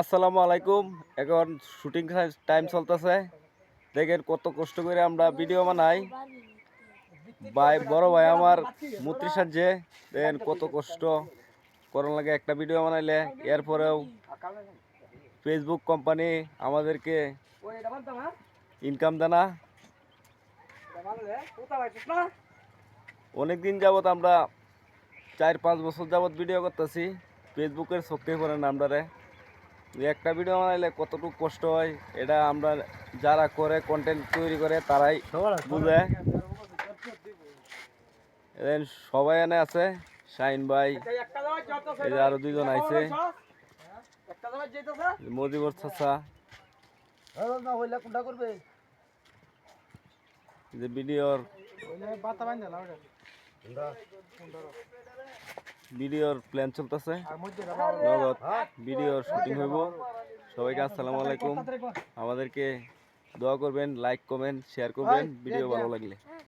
আসসালামু আলাইকুম। এখন শুটিং টাইম চলতেছে। দেখেন কত কষ্ট করে আমরা ভিডিও বানাই। বড় ভাই আমার মূর্তি সাজছে। দেখেন কত কষ্ট করার লাগে একটা ভিডিও বানাইলে। এরপরেও ফেসবুক কোম্পানি আমাদেরকে ইনকাম দেয় না। অনেকদিন যাবত আমরা 4-5 বছর যাবত ভিডিও করতেছি। ফেসবুকের চোখে পড়ে না আমরারে। একটা ভিডিও বানাইলে কতটুকু কষ্ট হয় এটা আমরা যারা করে কন্টেন্ট তৈরি করে তারাই বুঝে। সবাই এনে আছে, শাহিন ভাই, এই যে আরো দুইজন আইছে, মজিবর চাচা, যে ভিডিওর প্ল্যান চলতেছে, নগদ ভিডিওর শুটিং হইব। সবাইকে আসসালামু আলাইকুম। আমাদেরকে দোয়া করবেন, লাইক কমেন্ট শেয়ার করবেন ভিডিও ভালো লাগলে।